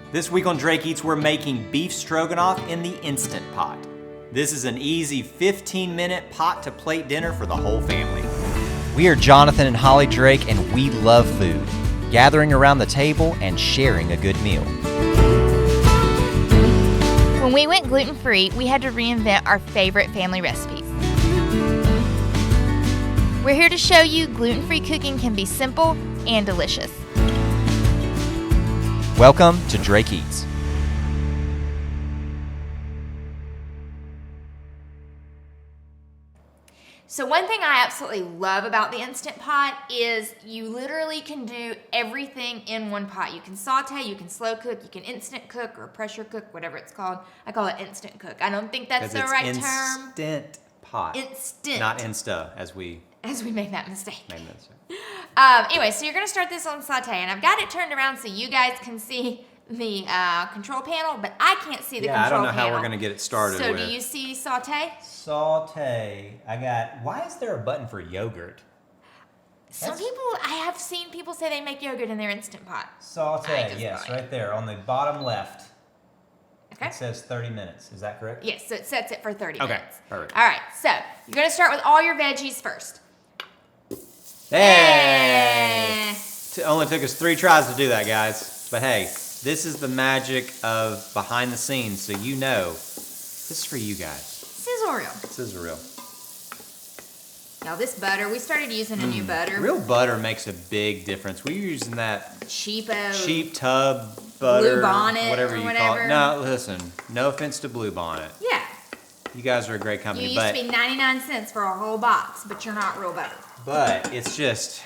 This week on Drake Eats, we're making beef stroganoff in the Instant Pot. This is an easy 15-minute pot-to-plate dinner for the whole family. We are Jonathan and Holly Drake, and we love food, gathering around the table and sharing a good meal. When we went gluten-free, we had to reinvent our favorite family recipes. We're here to show you gluten-free cooking can be simple and delicious. Welcome to Drake Eats. So one thing I absolutely love about the Instant Pot is you literally can do everything in one pot. You can saute, you can slow cook, you can instant cook or pressure cook, whatever it's called. I call it instant cook. I don't think that's the right term. Instant pot. Instant. Not Insta, as we made that mistake. Mistake. Anyway, so you're going to start this on saute, and I've got it turned around so you guys can see the control panel, but I can't see the control panel. I don't know how we're going to get it started So with. do you see saute? Saute. Why is there a button for yogurt? I have seen people say they make yogurt in their Instant Pot. Saute, yes, right there on the bottom left. Okay. It says 30 minutes. Is that correct? Yes, so it sets it for 30 minutes. Okay, perfect. All right, so you're going to start with all your veggies first. Hey! Only took us 3 tries to do that, guys. But hey, this is the magic of behind the scenes, so you know this is for you guys. Sizzle reel. Sizzle reel. Now this butter, we started using a new butter. Real butter makes a big difference. We're using that cheap tub butter, Blue Bonnet, whatever or you whatever. call it. No, listen, no offense to Blue Bonnet. Yeah. You guys are a great company, You used to be 99 cents for a whole box, but you're not real butter. But it's just,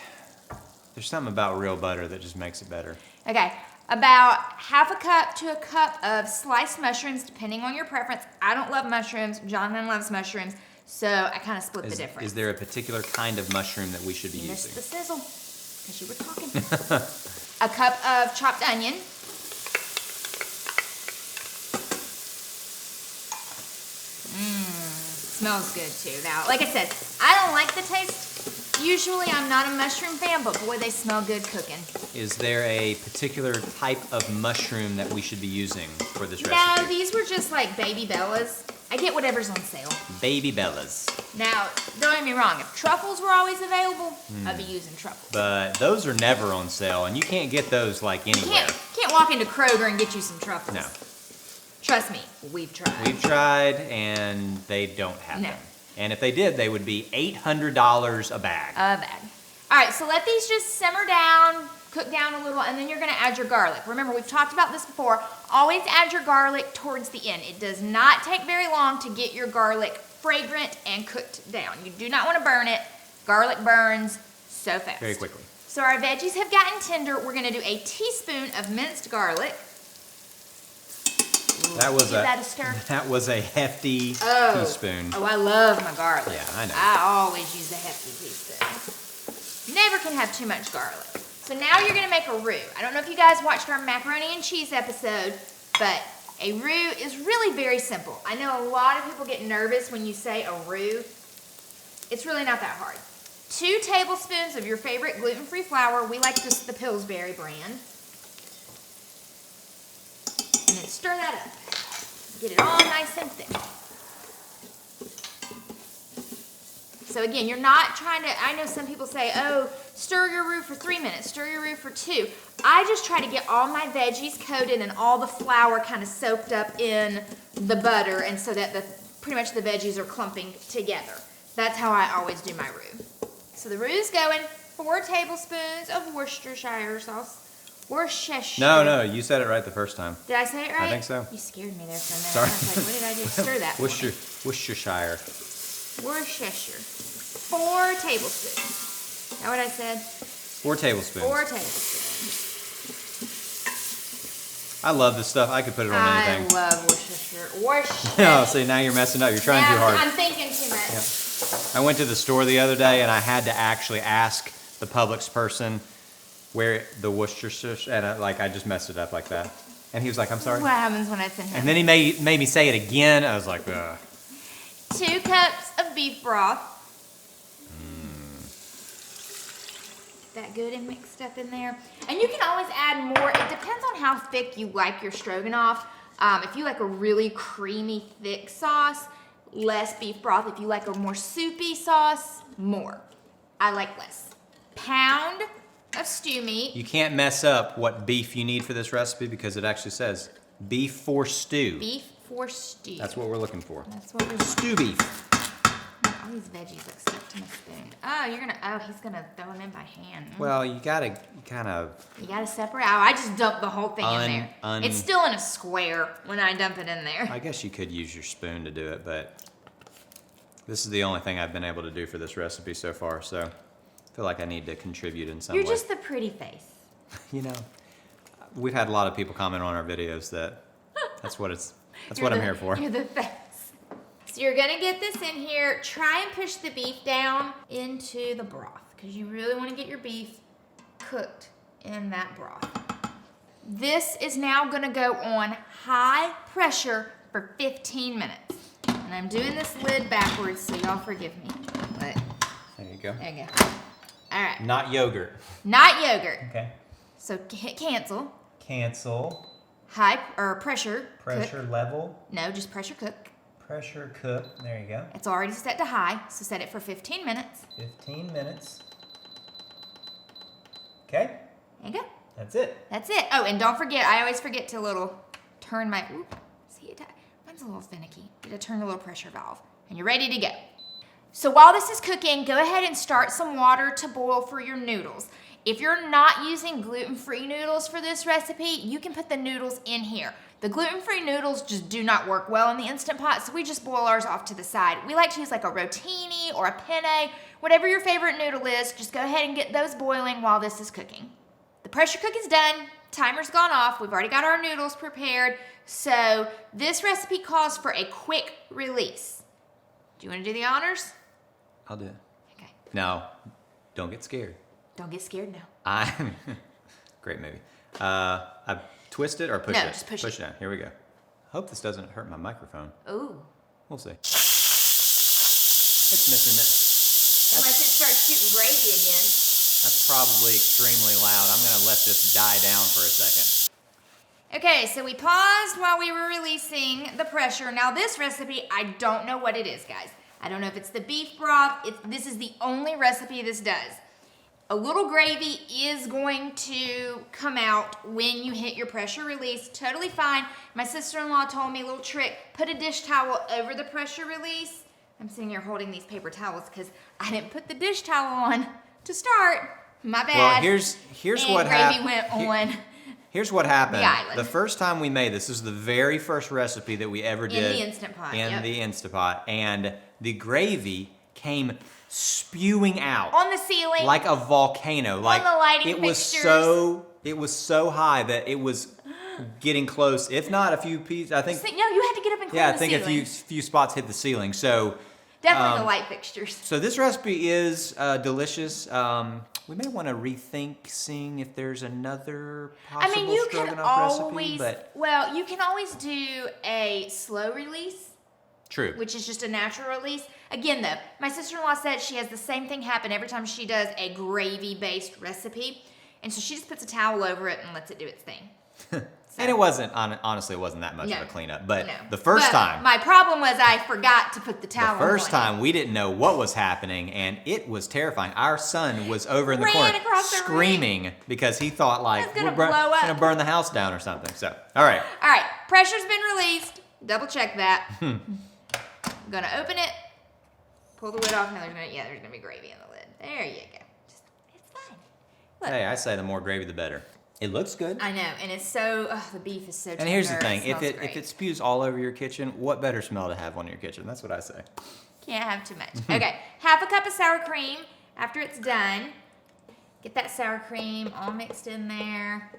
there's something about real butter that just makes it better. Okay, about half a cup to a cup of sliced mushrooms, depending on your preference. I don't love mushrooms. Jonathan loves mushrooms, so I kind of split the difference. Is there a particular kind of mushroom that we should be you using? Missed the sizzle, because you were talking. A cup of chopped onion. Smells good too. Now, like I said, I don't like the taste. Usually I'm not a mushroom fan, but boy, they smell good cooking. Is there a particular type of mushroom that we should be using for this recipe? No, these were just like baby bellas. I get whatever's on sale. Baby bellas. Now, don't get me wrong, if truffles were always available, I'd be using truffles. But those are never on sale, and you can't get those like anywhere. Can't walk into Kroger and get you some truffles. No. Trust me, we've tried. We've tried, and they don't have them. And if they did, they would be $800 a bag. All right, so let these just simmer down, cook down a little, and then you're going to add your garlic. Remember, we've talked about this before. Always add your garlic towards the end. It does not take very long to get your garlic fragrant and cooked down. You do not want to burn it. Garlic burns so fast. Very quickly. So our veggies have gotten tender. We're going to do a teaspoon of minced garlic. That was Give that a stir. That was a hefty teaspoon. Oh, I love my garlic. Yeah, I know. I always use a hefty teaspoon. Never can have too much garlic. So now you're going to make a roux. I don't know if you guys watched our macaroni and cheese episode, but a roux is really very simple. I know a lot of people get nervous when you say a roux. It's really not that hard. 2 tablespoons of your favorite gluten-free flour. We like the Pillsbury brand. And then stir that up. Get it all nice and thick. So again, you're not trying to, I know some people say, oh, stir your roux for 3 minutes, stir your roux for 2. I just try to get all my veggies coated and all the flour kind of soaked up in the butter, and so that pretty much the veggies are clumping together. That's how I always do my roux. So the roux is going, 4 tablespoons of Worcestershire sauce. Worcestershire. No, you said it right the first time. Did I say it right? I think so. You scared me there for a minute. Sorry. I was like, what did I do? Stir that for me. Worcestershire. Worcestershire. 4 tablespoons. Is that what I said? 4 tablespoons. 4 tablespoons. I love this stuff. I could put it on anything. I love Worcestershire. Worcestershire. No, see, now you're messing up. You're trying too hard. I'm thinking too much. Yeah. I went to the store the other day, and I had to actually ask the Publix person where the Worcestershire, and I just messed it up like that. And he was like, I'm sorry. What happens when I send him? And then he made me say it again. I was like, ugh. 2 cups of beef broth. that good and mixed up in there. And you can always add more. It depends on how thick you like your stroganoff. If you like a really creamy, thick sauce, less beef broth. If you like a more soupy sauce, more. I like less. Pound of stew meat. You can't mess up what beef you need for this recipe because it actually says beef for stew. Beef for stew. That's what we're looking for. That's what we're Stew beef. All these veggies look stuck to my spoon. Oh, he's gonna throw them in by hand. Well, you gotta kind of. You gotta separate. Oh, I just dumped the whole thing in there. It's still in a square when I dump it in there. I guess you could use your spoon to do it, but this is the only thing I've been able to do for this recipe so far, so I feel like I need to contribute in some way. You're just the pretty face. You know, we've had a lot of people comment on our videos that that's what I'm here for. You're the face. So you're gonna get this in here. Try and push the beef down into the broth because you really want to get your beef cooked in that broth. This is now gonna go on high pressure for 15 minutes. And I'm doing this lid backwards, so y'all forgive me. But There you go. there you go. All right. Not yogurt. Not yogurt. Okay. So hit cancel. Cancel. High or pressure. Pressure Cook. level. No, just pressure cook. Pressure cook. There you go. It's already set to high, so set it for 15 minutes. 15 minutes. Okay. There you go. That's it. That's it. Oh, and don't forget, I always forget to turn my, see, mine's a little finicky. Gotta turn the little pressure valve. And you're ready to go. So while this is cooking, go ahead and start some water to boil for your noodles. If you're not using gluten-free noodles for this recipe, you can put the noodles in here. The gluten-free noodles just do not work well in the Instant Pot, so we just boil ours off to the side. We like to use like a rotini or a penne, whatever your favorite noodle is, just go ahead and get those boiling while this is cooking. The pressure cook is done, timer's gone off, we've already got our noodles prepared, so this recipe calls for a quick release. Do you want to do the honors? I'll do it. Okay. No, don't get scared. Don't get scared now. Great movie. I twist it or push it? No, just push it. Push it down. Here we go. Hope this doesn't hurt my microphone. Ooh. We'll see. It's missing it. Unless it starts shooting gravy again. That's probably extremely loud. I'm gonna let this die down for a second. Okay, so we paused while we were releasing the pressure. Now this recipe, I don't know what it is, guys. I don't know if it's the beef broth. This is the only recipe this does. A little gravy is going to come out when you hit your pressure release. Totally fine. My sister-in-law told me a little trick. Put a dish towel over the pressure release. I'm sitting here holding these paper towels because I didn't put the dish towel on to start. My bad. Well, here's what happened. Gravy went on. Here's what happened. The island. The first time we made this is the very first recipe that we ever did. In the Instant Pot. In the Instant Pot. And the gravy came spewing out. On the ceiling. Like a volcano. Like the lighting it was fixtures. it was so high that it was getting close. If not a few pieces, I think. No, you had to get up and clean Yeah, the I think ceiling. a few spots hit the ceiling. So Definitely the light fixtures. So this recipe is delicious. We may want to rethink seeing if there's another possible you stroganoff can always, recipe. well, you can always do a slow release. True. Which is just a natural release. Again, though, my sister-in-law said she has the same thing happen every time she does a gravy-based recipe. And so she just puts a towel over it and lets it do its thing. And it wasn't, honestly, it wasn't that much of a cleanup. But the first time. My problem was I forgot to put the towel on. The first time, we didn't know what was happening, and it was terrifying. Our son was over in the Ran corner across the screaming because he thought, like, It's gonna we're blow up. going to burn the house down or something. So, all right. All right, pressure's been released. Double check that. I'm gonna open it, pull the lid off. Now there's gonna be gravy in the lid. There you go. It's fine. Look. Hey, I say the more gravy, the better. It looks good. I know, and it's so, the beef is so tender. And here's the thing, if smells it great. spews all over your kitchen, what better smell to have on your kitchen? That's what I say. Can't have too much. Okay, half a cup of sour cream after it's done. Get that sour cream all mixed in there.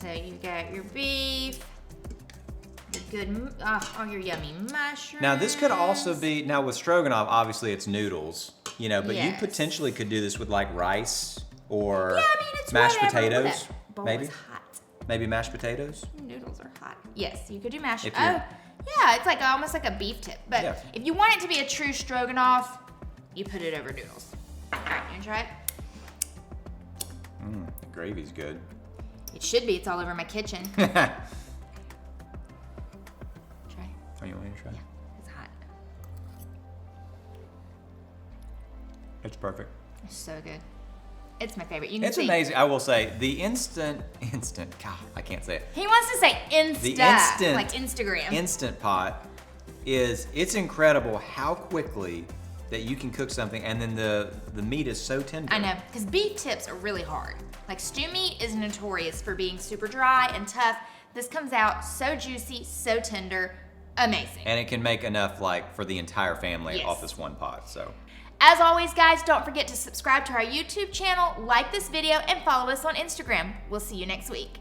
So you got your beef, the good, all your yummy mushrooms. Now this could also be, now with stroganoff, obviously it's noodles, you know, but Yes. you potentially could do this with like rice or Yeah, I mean, it's mashed whatever, potatoes, whatever. Bowl maybe? is hot. Maybe mashed potatoes? Noodles are hot. Yes, you could do mashed. If Oh, you're- yeah, it's like almost like a beef tip. But Yeah. if you want it to be a true stroganoff, you put it over noodles. All right, you wanna try it? The gravy's good. It should be. It's all over my kitchen. Oh, Try. you want me to try? Yeah, it's hot. It's perfect. It's so good. It's my favorite. You can It's see. amazing. I will say, the instant, God, I can't say it. He wants to say Insta, The instant, like Instagram. Instant Pot it's incredible how quickly that you can cook something, and then the meat is so tender. I know, because beef tips are really hard. Like stew meat is notorious for being super dry and tough. This comes out so juicy, so tender, amazing. And it can make enough for the entire family Yes. off this one pot. So. As always, guys, don't forget to subscribe to our YouTube channel, like this video, and follow us on Instagram. We'll see you next week.